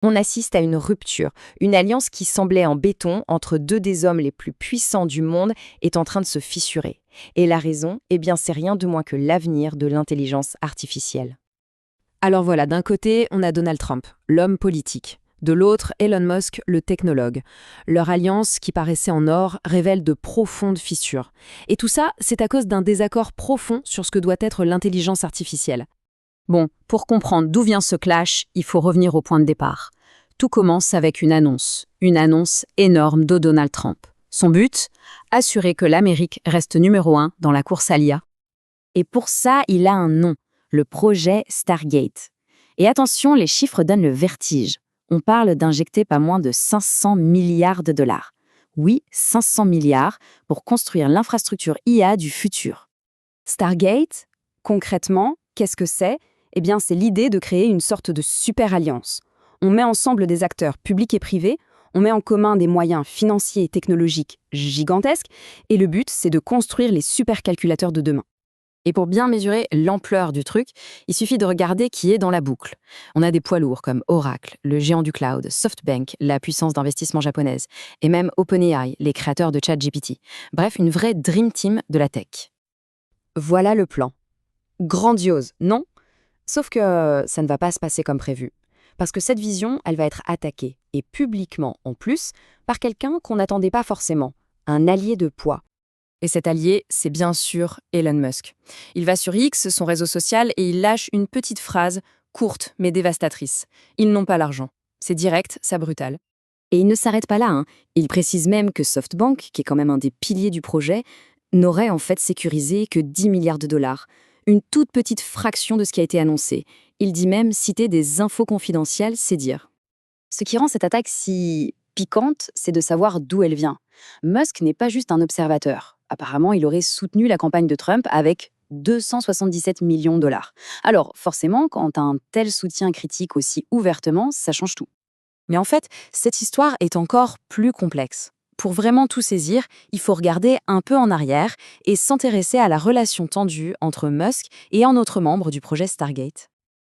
On assiste à une rupture. Une alliance qui semblait en béton entre deux des hommes les plus puissants du monde est en train de se fissurer. Et la raison, eh bien, c'est rien de moins que l'avenir de l'intelligence artificielle. Alors voilà, d'un côté, on a Donald Trump, l'homme politique. De l'autre, Elon Musk, le technologue. Leur alliance, qui paraissait en or, révèle de profondes fissures. Et tout ça, c'est à cause d'un désaccord profond sur ce que doit être l'intelligence artificielle. Bon, pour comprendre d'où vient ce clash, il faut revenir au point de départ. Tout commence avec une annonce énorme de Donald Trump. Son but, assurer que l'Amérique reste numéro 1 dans la course à l'IA. Et pour ça, il a un nom, le projet Stargate. Et attention, les chiffres donnent le vertige. On parle d'injecter pas moins de 500 milliards de dollars. Oui, 500 milliards pour construire l'infrastructure IA du futur. Stargate, concrètement, qu'est-ce que c'est ? Eh bien, c'est l'idée de créer une sorte de super-alliance. On met ensemble des acteurs publics et privés, on met en commun des moyens financiers et technologiques gigantesques, et le but, c'est de construire les supercalculateurs de demain. Et pour bien mesurer l'ampleur du truc, il suffit de regarder qui est dans la boucle. On a des poids lourds comme Oracle, le géant du cloud, SoftBank, la puissance d'investissement japonaise, et même OpenAI, les créateurs de ChatGPT. Bref, une vraie dream team de la tech. Voilà le plan. Grandiose, non ? Sauf que ça ne va pas se passer comme prévu. Parce que cette vision, elle va être attaquée, et publiquement en plus, par quelqu'un qu'on n'attendait pas forcément, un allié de poids. Et cet allié, c'est bien sûr Elon Musk. Il va sur X, son réseau social, et il lâche une petite phrase, courte mais dévastatrice. Ils n'ont pas l'argent. C'est direct, c'est brutal. Et il ne s'arrête pas là. Il précise même que SoftBank, qui est quand même un des piliers du projet, n'aurait en fait sécurisé que 10 milliards de dollars. Une toute petite fraction de ce qui a été annoncé. Il dit même citer des infos confidentielles, c'est dire. Ce qui rend cette attaque si piquante, c'est de savoir d'où elle vient. Musk n'est pas juste un observateur. Apparemment, il aurait soutenu la campagne de Trump avec 277 millions de dollars. Alors, forcément, quand un tel soutien critique aussi ouvertement, ça change tout. Mais en fait, cette histoire est encore plus complexe. Pour vraiment tout saisir, il faut regarder un peu en arrière et s'intéresser à la relation tendue entre Musk et un autre membre du projet Stargate.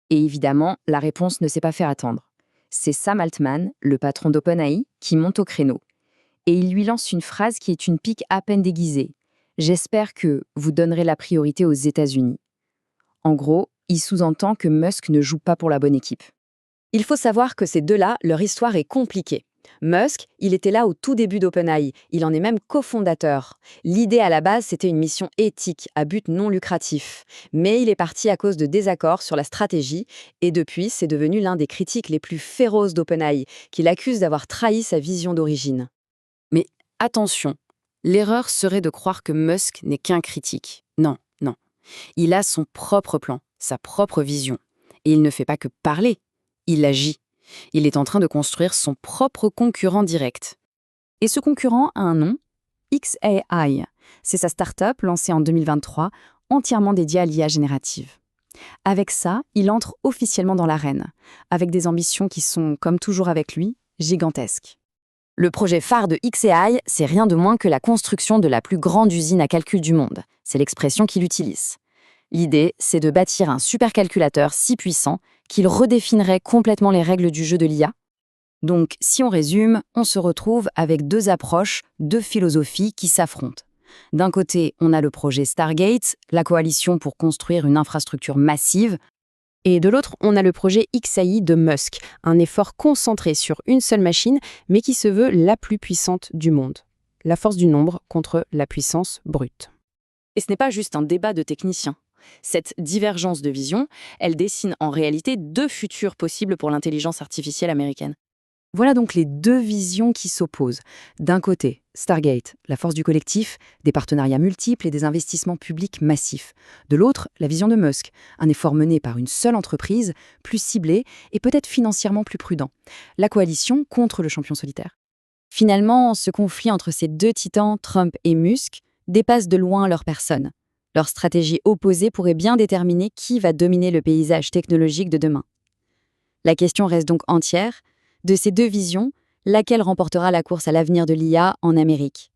Et évidemment, la réponse ne s'est pas fait attendre. C'est Sam Altman, le patron d'OpenAI, qui monte au créneau. Et il lui lance une phrase qui est une pique à peine déguisée. « J'espère que vous donnerez la priorité aux États-Unis ». En gros, il sous-entend que Musk ne joue pas pour la bonne équipe. Il faut savoir que ces deux-là, leur histoire est compliquée. Musk, il était là au tout début d'OpenAI, il en est même cofondateur. L'idée à la base, c'était une mission éthique, à but non lucratif. Mais il est parti à cause de désaccords sur la stratégie, et depuis, c'est devenu l'un des critiques les plus féroces d'OpenAI, qui l'accuse d'avoir trahi sa vision d'origine. Mais attention, l'erreur serait de croire que Musk n'est qu'un critique. Non, non. Il a son propre plan, sa propre vision. Et il ne fait pas que parler, il agit. Il est en train de construire son propre concurrent direct. Et ce concurrent a un nom, xAI. C'est sa start-up lancée en 2023, entièrement dédiée à l'IA générative. Avec ça, il entre officiellement dans l'arène, avec des ambitions qui sont, comme toujours avec lui, gigantesques. Le projet phare de xAI, c'est rien de moins que la construction de la plus grande usine à calcul du monde. C'est l'expression qu'il utilise. L'idée, c'est de bâtir un supercalculateur si puissant qu'il redéfinirait complètement les règles du jeu de l'IA. Donc, si on résume, on se retrouve avec deux approches, deux philosophies qui s'affrontent. D'un côté, on a le projet Stargate, la coalition pour construire une infrastructure massive. Et de l'autre, on a le projet xAI de Musk, un effort concentré sur une seule machine, mais qui se veut la plus puissante du monde. La force du nombre contre la puissance brute. Et ce n'est pas juste un débat de techniciens. Cette divergence de vision, elle dessine en réalité deux futurs possibles pour l'intelligence artificielle américaine. Voilà donc les deux visions qui s'opposent. D'un côté, Stargate, la force du collectif, des partenariats multiples et des investissements publics massifs. De l'autre, la vision de Musk, un effort mené par une seule entreprise, plus ciblé et peut-être financièrement plus prudent. La coalition contre le champion solitaire. Finalement, ce conflit entre ces deux titans, Trump et Musk, dépasse de loin leur personne. Leur stratégie opposée pourrait bien déterminer qui va dominer le paysage technologique de demain. La question reste donc entière. De ces deux visions, laquelle remportera la course à l'avenir de l'IA en Amérique ?